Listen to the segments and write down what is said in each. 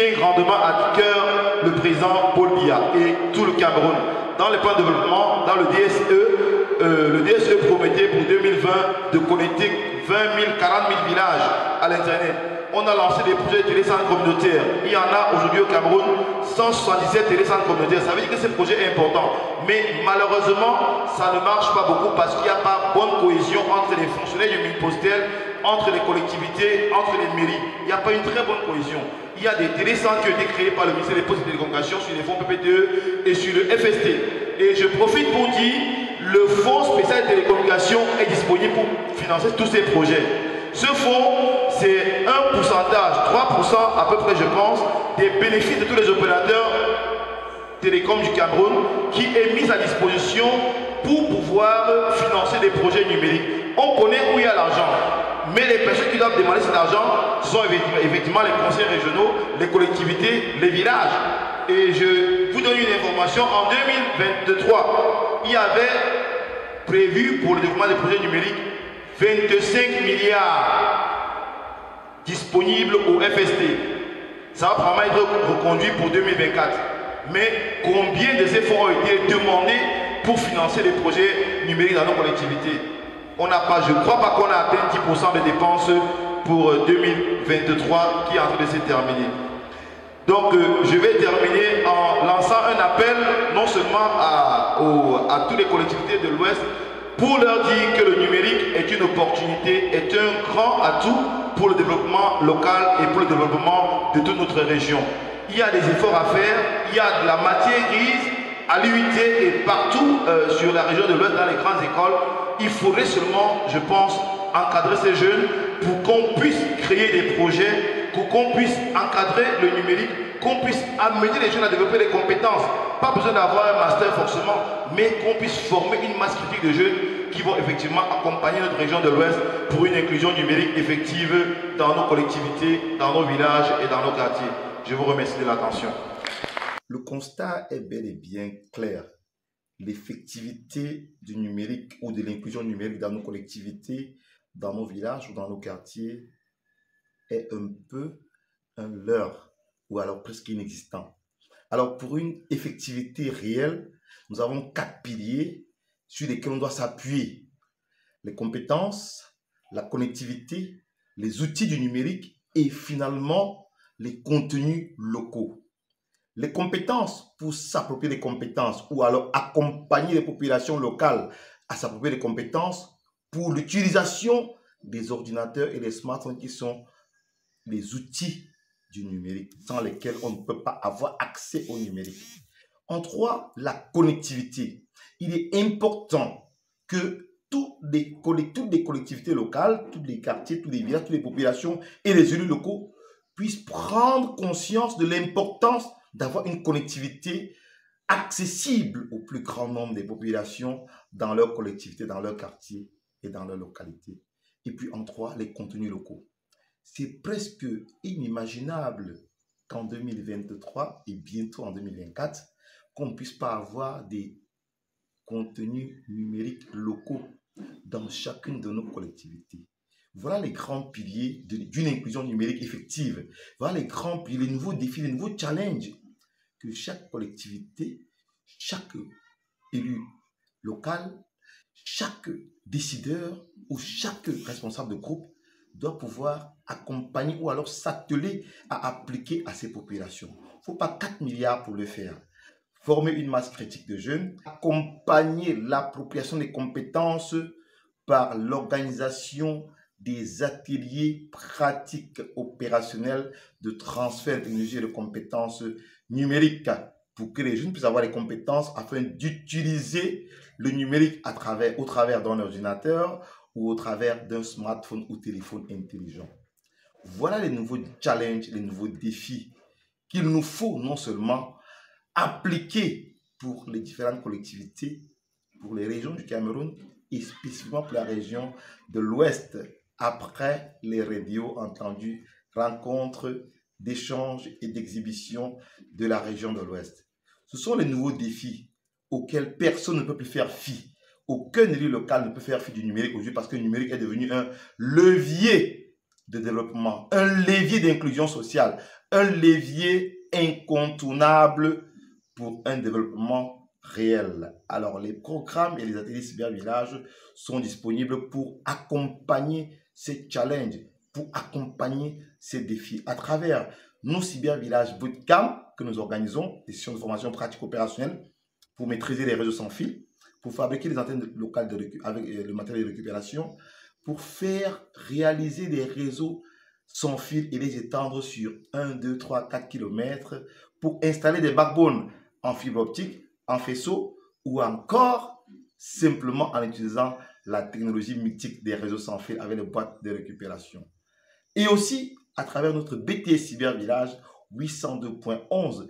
tient grandement à cœur le président Paul Biya et tout le Cameroun. Dans les plans de développement, dans le DSE promettait pour 2020 de connecter 20 000, 40 000 villages à l'Internet. On a lancé des projets de télécentres communautaires. Il y en a aujourd'hui au Cameroun 177 télécentres communautaires. Ça veut dire que ce projet est important. Mais malheureusement, ça ne marche pas beaucoup parce qu'il n'y a pas bonne cohésion entre les fonctionnaires du ministère postal, entre les collectivités, entre les mairies. Il n'y a pas une très bonne cohésion. Il y a des télécentres qui ont été créés par le ministère des Postes et des Télécommunications sur les fonds PPTE et sur le FST. Et je profite pour dire, le fonds spécial de télécommunications est disponible pour financer tous ces projets. Ce fonds, c'est un pourcentage, 3% à peu près je pense, des bénéfices de tous les opérateurs télécoms du Cameroun qui est mis à disposition pour pouvoir financer des projets numériques. On connaît où il y a l'argent, mais les personnes qui doivent demander cet argent sont effectivement les conseils régionaux, les collectivités, les villages. Et je vous donne une information, en 2023, il y avait prévu pour le développement des projets numériques 25 milliards disponibles au FST. Ça va probablement être reconduit pour 2024. Mais combien de ces fonds ont été demandés pour financer les projets numériques dans nos collectivités? On n'a pas, je ne crois pas qu'on a atteint 10% de dépenses pour 2023 qui est en train de se terminer. Donc je vais terminer en lançant un appel non seulement à toutes les collectivités de l'Ouest pour leur dire que le numérique est une opportunité, est un grand atout pour le développement local et pour le développement de toute notre région. Il y a des efforts à faire, il y a de la matière grise à l'UIT et partout sur la région de l'Ouest, dans les grandes écoles. Il faudrait seulement, je pense, encadrer ces jeunes pour qu'on puisse créer des projets, pour qu'on puisse encadrer le numérique, qu'on puisse amener les jeunes à développer des compétences. Pas besoin d'avoir un master forcément, mais qu'on puisse former une masse critique de jeunes qui vont effectivement accompagner notre région de l'Ouest pour une inclusion numérique effective dans nos collectivités, dans nos villages et dans nos quartiers. Je vous remercie de l'attention. Le constat est bel et bien clair. L'effectivité du numérique ou de l'inclusion numérique dans nos collectivités, dans nos villages ou dans nos quartiers est un peu un leurre ou alors presque inexistant. Alors pour une effectivité réelle, nous avons 4 piliers sur lesquels on doit s'appuyer. Les compétences, la connectivité, les outils du numérique et finalement les contenus locaux. Les compétences pour s'approprier des compétences ou alors accompagner les populations locales à s'approprier des compétences pour l'utilisation des ordinateurs et des smartphones qui sont les outils du numérique sans lesquels on ne peut pas avoir accès au numérique. En 3, la connectivité. Il est important que toutes les collectivités locales, tous les quartiers, tous les villages, toutes les populations et les élus locaux puissent prendre conscience de l'importance d'avoir une connectivité accessible au plus grand nombre des populations dans leur collectivité, dans leur quartier et dans leur localité. Et puis en 3, les contenus locaux. C'est presque inimaginable qu'en 2023 et bientôt en 2024, qu'on ne puisse pas avoir des contenus numériques locaux dans chacune de nos collectivités. Voilà les grands piliers d'une inclusion numérique effective. Voilà les grands piliers, les nouveaux défis, les nouveaux challenges que chaque collectivité, chaque élu local, chaque décideur ou chaque responsable de groupe doit pouvoir accompagner ou alors s'atteler à appliquer à ces populations. Il ne faut pas 4 milliards pour le faire. Former une masse critique de jeunes, accompagner l'appropriation des compétences par l'organisation des ateliers pratiques opérationnels de transfert de technologie et de compétences numériques pour que les jeunes puissent avoir les compétences afin d'utiliser le numérique au travers d'un ordinateur ou au travers d'un smartphone ou téléphone intelligent. Voilà les nouveaux challenges, les nouveaux défis qu'il nous faut non seulement appliquer pour les différentes collectivités, pour les régions du Cameroun et spécifiquement pour la région de l'Ouest, après les radios entendues, rencontres d'échanges et d'exhibitions de la région de l'Ouest. Ce sont les nouveaux défis auxquels personne ne peut plus faire fi. Aucun élu local ne peut faire fi du numérique aujourd'hui parce que le numérique est devenu un levier de développement, un levier d'inclusion sociale, un levier incontournable pour un développement réel. Alors, les programmes et les ateliers cybervillage sont disponibles pour accompagner ces challenges, pour accompagner ces défis à travers nos cybervillages bootcamp que nous organisons, des sessions de formation pratique opérationnelle pour maîtriser les réseaux sans fil, pour fabriquer les antennes locales avec le matériel de récupération, pour faire réaliser des réseaux sans fil et les étendre sur 1, 2, 3, 4 km, pour installer des backbones en fibre optique, en faisceau ou encore simplement en utilisant la technologie mythique des réseaux sans fil avec les boîtes de récupération. Et aussi à travers notre BTS Cybervillage 802.11,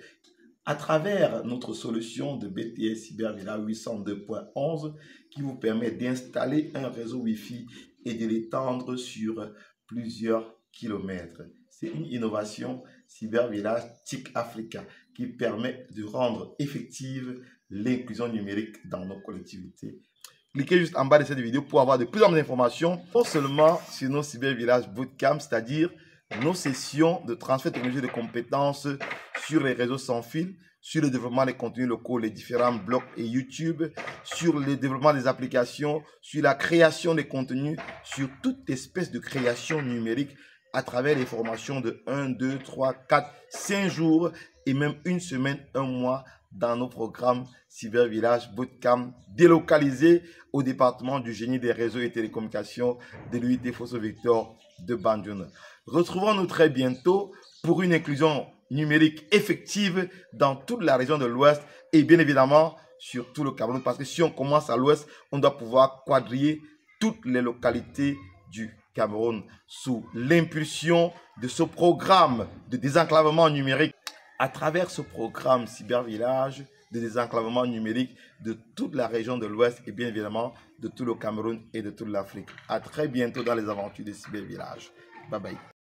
à travers notre solution de BTS Cybervillage 802.11 qui vous permet d'installer un réseau Wi-Fi et de l'étendre sur plusieurs kilomètres. C'est une innovation Cybervillage TIC Africa qui permet de rendre effective l'inclusion numérique dans nos collectivités. Cliquez juste en bas de cette vidéo pour avoir de plus en plus d'informations, non seulement sur nos cybervillages bootcamp, c'est-à-dire nos sessions de transfert de technologie de compétences sur les réseaux sans fil, sur le développement des contenus locaux, les différents blogs et YouTube, sur le développement des applications, sur la création des contenus, sur toute espèce de création numérique à travers les formations de 1, 2, 3, 4, 5 jours et même une semaine, un mois dans nos programmes Cybervillage Bootcamp délocalisés au département du génie des réseaux et télécommunications de l'UIT Fosso-Victor de Bandioun. Retrouvons-nous très bientôt pour une inclusion numérique effective dans toute la région de l'Ouest et bien évidemment sur tout le Cameroun, parce que si on commence à l'Ouest, on doit pouvoir quadriller toutes les localités du Cameroun sous l'impulsion de ce programme de désenclavement numérique. À travers ce programme Cybervillage de désenclavement numérique de toute la région de l'Ouest et bien évidemment de tout le Cameroun et de toute l'Afrique. À très bientôt dans les aventures des cybervillages. Bye bye.